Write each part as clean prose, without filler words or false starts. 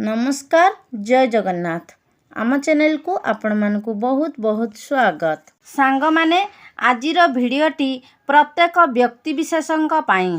नमस्कार जय जगन्नाथ आम चैनल को आपण मानकु बहुत बहुत स्वागत। सांग माने आजिर भिडियोटी प्रत्येक व्यक्ति विशेषंक पाई।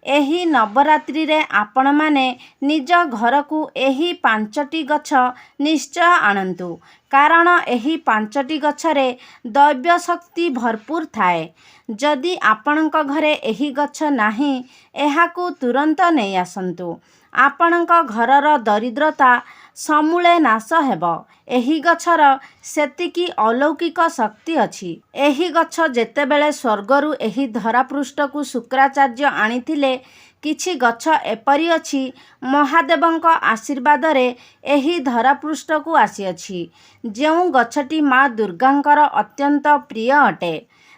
एही नवरात्रि रे आपण माने निज घर को एही 5टी गछ निश्चय आणंतु, कारण एही 5टी गछरे दैव्य शक्ति भरपूर थाए। जदि आपणक घरे एही गछ नाही एहाकू तुरंत नहीं आसंतु। आपणक घरर दरिद्रता समूले नाश हेब। एही गछर सेतिकी अलौकिक शक्ति अछि। एही गछ जेतेबेले स्वर्गरु एही धरापृष्ठ को शुक्राचार्य आनिथिले, किछि गछ एपरि अछि महादेवंक आशीर्वाद रे एही धरापृष्ठ को आसीअछि, जेउ गछटी माँ दुर्गांकर अत्यंत प्रिय अटे,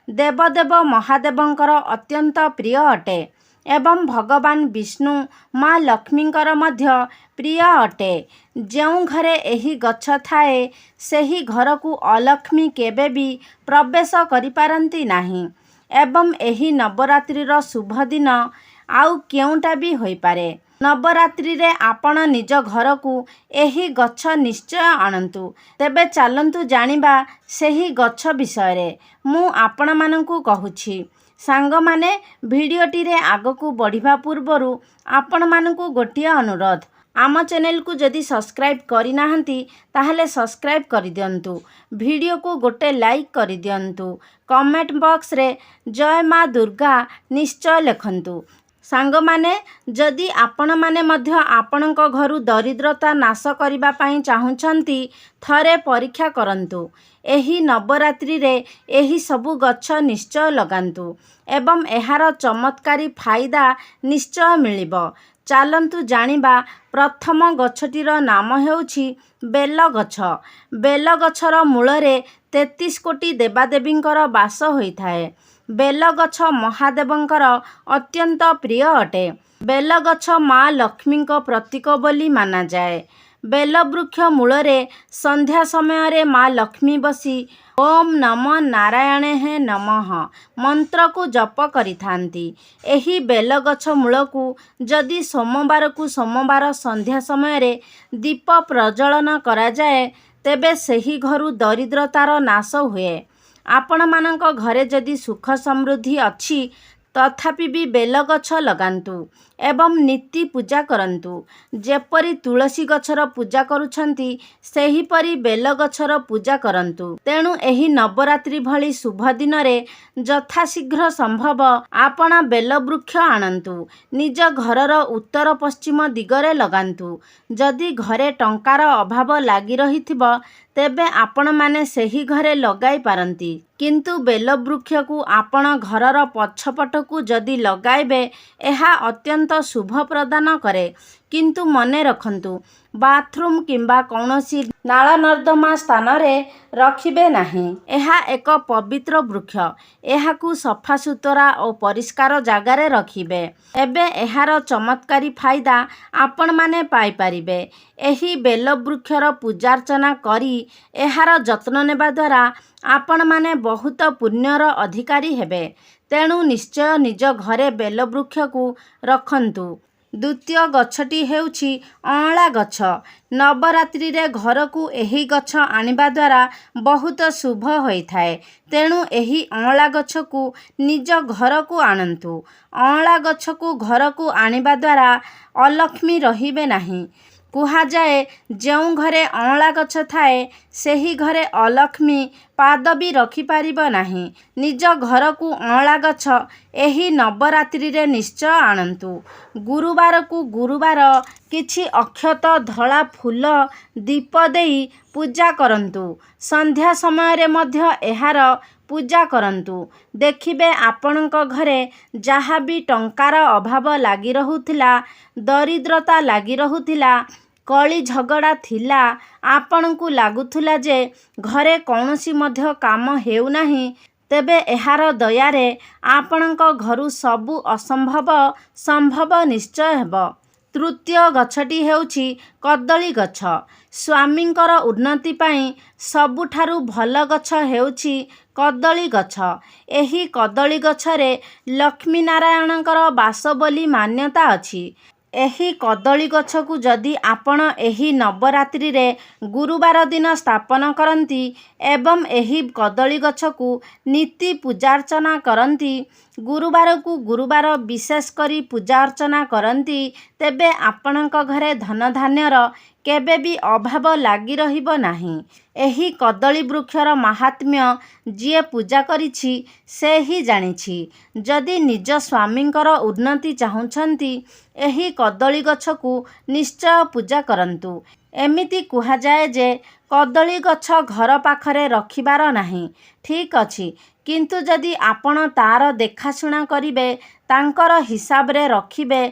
देवदेव महादेवंकर अत्यंत प्रिय अटे एवं भगवान विष्णु माँ लक्ष्मींकर मध्य प्रिय अटे। जेउ घरे एही गछ थाए सेही घर को अलक्ष्मी केबे भी प्रवेश करि पारंती नाही। एवं एही नवरात्रिर शुभ दिन आउ केउटा भी होई पारे। नवरात्रि रे आपण निज घर को एही गछ निश्चय आणंतु। तेबे चलंतु जानिबा सेही गछ विषय रे। मु आपण मानकु कहुछि सांग माने भिडियोटी रे आगकू बढ़िबा पूर्वरु आपण मानकु गोटिया अनुरोध, आम चैनल को जदि सब्सक्राइब करि नाहंती ताहले सब्सक्राइब करि दियंतु, वीडियो को गोटे लाइक करि दियंतु, कमेंट बॉक्स रे जय माँ दुर्गा निश्चय लिखंतु। सांग माने जदि आपण माने मध्य आपणक घरु दरिद्रता नाश करिबा पई चाहुछंती, थरे परीक्षा करंतु। एही नवरात्रि रे एही सबु गछ निश्चय लगांतु एवं एहार चमत्कारी फायदा निश्चय मिलिबो। चालंतु जानिबा प्रथम गछटीर नाम हेउछि बेल गछ। बेल गछर मूलरे 33 कोटी देवादेवींकर वास होइथाए। बेल गछ महादेवंकर अत्यंत प्रिय अटे। बेल गछ माँ लक्ष्मींक प्रतीक बोली माना जाए। बेल वृक्ष मूलरे संध्या समय रे माँ लक्ष्मी बसी ओम नमो नारायणे हे नमः मंत्र को जप करिथांती। एही बेल गछ मूल को जदि सोमवार को सोमवार संध्या समय रे दीप प्रज्वलन करा जाए, तेबे सेही घरु दरिद्रतार नाश हुए। आपण मानक घरे जदि सुख समृद्धि अछि तथापि भी बेल गछ लगांतु एवं नीति पूजा करंतु। जेपरि तुलसी गछर पूजा करुछंती सेहीपरि बेल गछर पूजा करंतु। तेणु एही नवरात्रि भली शुभ दिन रे यथाशीघ्र संभव आपण बेल वृक्ष आणंतु। निज घरर उत्तर पश्चिम दिगरे लगांतु। जदि घरे टंकार अभाव लागी रहिथिबो तेबे आपण माने सेही घरे लगाई पारंती, किंतु बेल वृक्ष को आपण घरर पछपट को जदि लगाइबे एहा अत्यंत शुभ प्रदान करे। किंतु मने रखंतु बाथरूम किंबा कौनसी नाला नर्दमा स्थान रे रखिबे नाही। एहा एक पवित्र वृक्ष। एहाकू सफा सुतरा और परिष्कार जगार रखिबे। एबे एहार चमत्कारी फायदा आपण माने पाई परिबे। एही बेल वृक्षर पूजार्चना करी एहार जत्न नेबा द्वारा आपण माने बहुत पुण्यर अधिकारी हेबे। तेणु निश्चय निज घरे बेल वृक्ष को रखंतु। द्वितीय गछटी हेउछि अँला गछ। नवरात्रि रे घर को एही गछ आनिबा द्वारा बहुत शुभ होइथाए। तेणु एही अँला गछ को निज घर को आणंतु। अँला गछ को घर को आनिबा द्वारा अलक्ष्मी रहिबे नाही। कुहा जाए जेउ घरे अँला गछ थाए सेही घरे अलक्ष्मी पाद भी रखि पारिबो नाही। निज घर को अँला गछ एही नवरात्रि रे निश्चय आणंतु। गुरुवार को गुरुवार किछि अक्षत धला फूल दीप देई पूजा करंतु। संध्या समय रे मध्य एहार पूजा करंतु। देखिबे आपणक घरे जहाँ भी टंकार अभाव लागी रहुथिला, दरिद्रता लागी रहुथिला, कली झगड़ा थिला, आपणकू लागुथुला जे घरे कौनसी मध्य काम हेउ नाही, तेबे एहार दयारे आपणक घरु सबु असंभव संभव निश्चय हेब। तृतीय गछटी हेउछि कदली गछ। स्वामींकर उन्नति पाई सबुठारु भल गछ हेउछि कदली गछ। एही कदली गछरे लक्ष्मी नारायणकर वास बोली मान्यता अछि। ଏହି କଦଳୀ ଗଛକୁ ଯଦି ଆପଣ ଏହି ନବରାତ୍ରିରେ ଗୁରୁବାର ଦିନ ସ୍ଥାପନ କରନ୍ତି ଏବଂ ଏହି କଦଳୀ ଗଛକୁ ନୀତି ପୂଜାର୍ଚ୍ଚନା କରନ୍ତି, ଗୁରୁବାରକୁ ଗୁରୁବାର ବିଶେଷ କରି ପୂଜା ଅର୍ଚ୍ଚନା କରନ୍ତି, ତେବେ ଆପଣଙ୍କ ଘରେ ଧନଧାନ୍ୟର କେବେ ବି ଅଭାବ ଲାଗି ରହିବ ନାହିଁ। ଏହି କଦଳୀ ବୃକ୍ଷର ମାହାତ୍ମ୍ୟ ଯିଏ ପୂଜା କରିଛି ସେ ହିଁ ଜାଣିଛି। ଯଦି ନିଜ ସ୍ୱାମୀଙ୍କର ଉନ୍ନତି ଚାହୁଁଛନ୍ତି, ଏହି କଦଳୀ ଗଛକୁ ନିଶ୍ଚୟ ପୂଜା କରନ୍ତୁ। ଏମିତି କୁହାଯାଏ ଯେ କଦଳୀ ଗଛ ଘର ପାଖରେ ରଖିବାର ନାହିଁ। ଠିକ୍ ଅଛି, କିନ୍ତୁ ଯଦି ଆପଣ ତା'ର ଦେଖାଶୁଣା କରିବେ, ତାଙ୍କର ହିସାବରେ ରଖିବେ,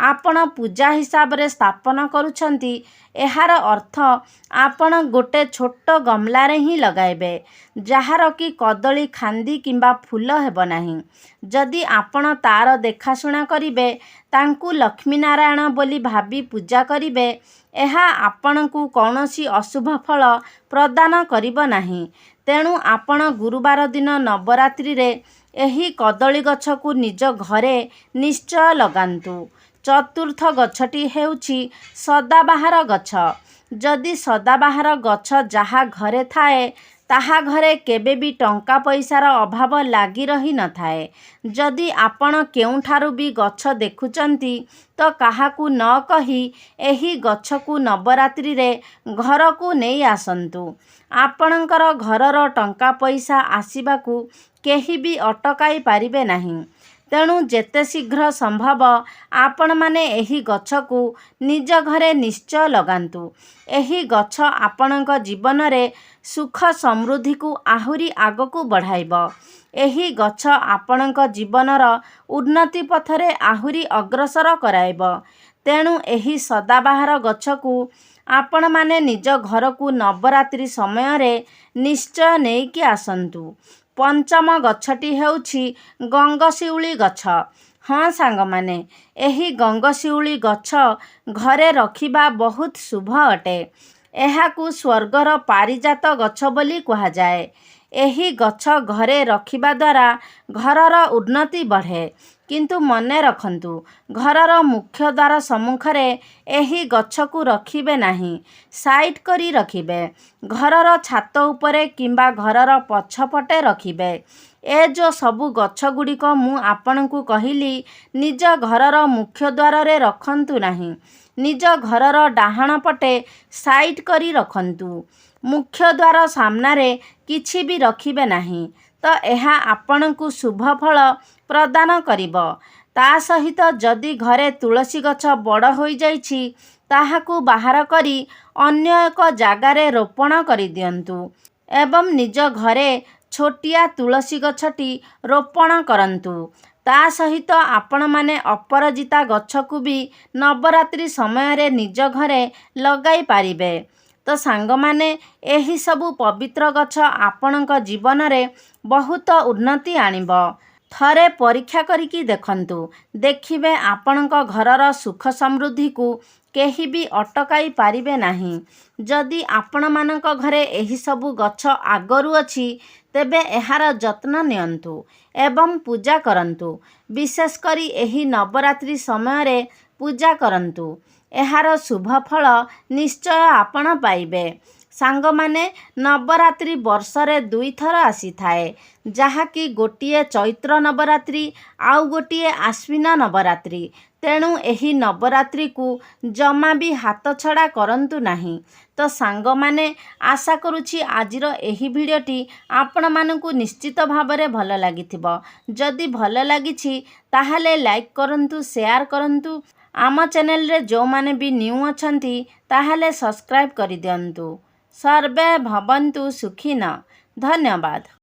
ଆପଣ ପୂଜା ହିସାବରେ ସ୍ଥାପନ କରୁଛନ୍ତି, ଏହାର ଅର୍ଥ ଆପଣ ଗୋଟେ ଛୋଟ ଗମଲାରେ ହିଁ ଲଗାଇବେ, ଯାହାର କି କଦଳୀ ଖାନ୍ଦି କିମ୍ବା ଫୁଲ ହେବ ନାହିଁ। ଯଦି ଆପଣ ତା'ର ଦେଖାଶୁଣା କରିବେ, ତାଙ୍କୁ ଲକ୍ଷ୍ମୀନାରାୟଣ ବୋଲି ଭାବି ପୂଜା କରିବେ, ଏହା ଆପଣଙ୍କୁ କୌଣସି ଅଶୁଭ ଫଳ ପ୍ରଦାନ କରିବ ନାହିଁ। ତେଣୁ ଆପଣ ଗୁରୁବାର ଦିନ ନବରାତ୍ରିରେ ଏହି କଦଳୀ ଗଛକୁ ନିଜ ଘରେ ନିଶ୍ଚୟ ଲଗାନ୍ତୁ। ଚତୁର୍ଥ ଗଛଟି ହେଉଛି ସଦାବାହାର ଗଛ। ଯଦି ସଦାବାହାର ଗଛ ଯାହା ଘରେ ଥାଏ, ତାହା ଘରେ କେବେ ବି ଟଙ୍କା ପଇସାର ଅଭାବ ଲାଗି ରହିନଥାଏ। ଯଦି ଆପଣ କେଉଁଠାରୁ ବି ଗଛ ଦେଖୁଛନ୍ତି, ତ କାହାକୁ ନ କହି ଏହି ଗଛକୁ ନବରାତ୍ରିରେ ଘରକୁ ନେଇ ଆସନ୍ତୁ। ଆପଣଙ୍କର ଘରର ଟଙ୍କା ପଇସା ଆସିବାକୁ କେହି ବି ଅଟକାଇ ପାରିବେ ନାହିଁ। ତେଣୁ ଯେତେ ଶୀଘ୍ର ସମ୍ଭବ ଆପଣମାନେ ଏହି ଗଛକୁ ନିଜ ଘରେ ନିଶ୍ଚୟ ଲଗାନ୍ତୁ। ଏହି ଗଛ ଆପଣଙ୍କ ଜୀବନରେ ସୁଖ ସମୃଦ୍ଧିକୁ ଆହୁରି ଆଗକୁ ବଢ଼ାଇବ। ଏହି ଗଛ ଆପଣଙ୍କ ଜୀବନର ଉନ୍ନତି ପଥରେ ଆହୁରି ଅଗ୍ରସର କରାଇବ। ତେଣୁ ଏହି ସଦାବାହାର ଗଛକୁ ଆପଣମାନେ ନିଜ ଘରକୁ ନବରାତ୍ରି ସମୟରେ ନିଶ୍ଚୟ ନେଇକି ଆସନ୍ତୁ। ପଞ୍ଚମ ଗଛଟି ହେଉଛି ଗଙ୍ଗଶିଉଳି ଗଛ। ହଁ ସାଙ୍ଗମାନେ, ଏହି ଗଙ୍ଗଶିଉଳି ଗଛ ଘରେ ରଖିବା ବହୁତ ଶୁଭ ଅଟେ। ଏହାକୁ ସ୍ୱର୍ଗର ପାରିଜାତ ଗଛ ବୋଲି କୁହାଯାଏ। ଏହି ଗଛ ଘରେ ରଖିବା ଦ୍ୱାରା ଘରର ଉନ୍ନତି ବଢ଼େ। କିନ୍ତୁ ମନେ ରଖନ୍ତୁ, ଘରର ମୁଖ୍ୟ ଦ୍ୱାର ସମ୍ମୁଖରେ ଏହି ଗଛକୁ ରଖିବେ ନାହିଁ, ସାଇଡ୍ କରି ରଖିବେ। ଘରର ଛାତ ଉପରେ କିମ୍ବା ଘରର ପଛପଟେ ରଖିବେ। ଏ ଯେଉଁ ସବୁ ଗଛଗୁଡ଼ିକ ମୁଁ ଆପଣଙ୍କୁ କହିଲି, ନିଜ ଘରର ମୁଖ୍ୟ ଦ୍ୱାରରେ ରଖନ୍ତୁ ନାହିଁ। ନିଜ ଘରର ଡାହାଣ ପଟେ ସାଇଡ୍ କରି ରଖନ୍ତୁ। ମୁଖ୍ୟ ଦ୍ୱାର ସାମ୍ନାରେ କିଛି ବି ରଖିବେ ନାହିଁ, ତ ଏହା ଆପଣଙ୍କୁ ଶୁଭ ଫଳ ପ୍ରଦାନ କରିବ। ତା ସହିତ ଯଦି ଘରେ ତୁଳସୀ ଗଛ ବଡ଼ ହୋଇଯାଇଛି, ତାହାକୁ ବାହାର କରି ଅନ୍ୟ ଏକ ଜାଗାରେ ରୋପଣ କରିଦିଅନ୍ତୁ ଏବଂ ନିଜ ଘରେ ଛୋଟିଆ ତୁଳସୀ ଗଛଟି ରୋପଣ କରନ୍ତୁ। ତା ସହିତ ଆପଣମାନେ ଅପରାଜିତା ଗଛକୁ ବି ନବରାତ୍ରି ସମୟରେ ନିଜ ଘରେ ଲଗାଇ ପାରିବେ। ତ ସାଙ୍ଗମାନେ, ଏହି ସବୁ ପବିତ୍ର ଗଛ ଆପଣଙ୍କ ଜୀବନରେ ବହୁତ ଉନ୍ନତି ଆଣିବ। ଥରେ ପରୀକ୍ଷା କରିକି ଦେଖନ୍ତୁ, ଦେଖିବେ ଆପଣଙ୍କ ଘରର ସୁଖ ସମୃଦ୍ଧିକୁ କେହି ବି ଅଟକାଇ ପାରିବେ ନାହିଁ। ଯଦି ଆପଣମାନଙ୍କ ଘରେ ଏହିସବୁ ଗଛ ଆଗରୁ ଅଛି, ତେବେ ଏହାର ଯତ୍ନ ନିଅନ୍ତୁ ଏବଂ ପୂଜା କରନ୍ତୁ। ବିଶେଷ କରି ଏହି ନବରାତ୍ରି ସମୟରେ ପୂଜା କରନ୍ତୁ। ଏହାର ଶୁଭ ଫଳ ନିଶ୍ଚୟ ଆପଣ ପାଇବେ। ସାଙ୍ଗମାନେ, ନବରାତ୍ରି ବର୍ଷରେ 2 ଥର ଆସିଥାଏ, ଯାହାକି ଗୋଟିଏ ଚୈତ୍ର ନବରାତ୍ରି ଆଉ ଗୋଟିଏ ଆଶ୍ୱିନ ନବରାତ୍ରି। ତେଣୁ ଏହି ନବରାତ୍ରିକୁ ଜମା ବି ହାତଛଡ଼ା କରନ୍ତୁ ନାହିଁ। ତ ସାଙ୍ଗମାନେ, ଆଶା କରୁଛି ଆଜିର ଏହି ଭିଡ଼ିଓଟି ଆପଣମାନଙ୍କୁ ନିଶ୍ଚିତ ଭାବରେ ଭଲ ଲାଗିଥିବ। ଯଦି ଭଲ ଲାଗିଛି ତାହେଲେ ଲାଇକ୍ କରନ୍ତୁ, ସେୟାର କରନ୍ତୁ। ଆମ ଚ୍ୟାନେଲରେ ଯେଉଁମାନେ ବି ନ୍ୟୁ ଅଛନ୍ତି, ତାହେଲେ ସବସ୍କ୍ରାଇବ୍ କରିଦିଅନ୍ତୁ। ସର୍ବେ ଭବନ୍ତୁ ସୁଖିନଃ। ଧନ୍ୟବାଦ।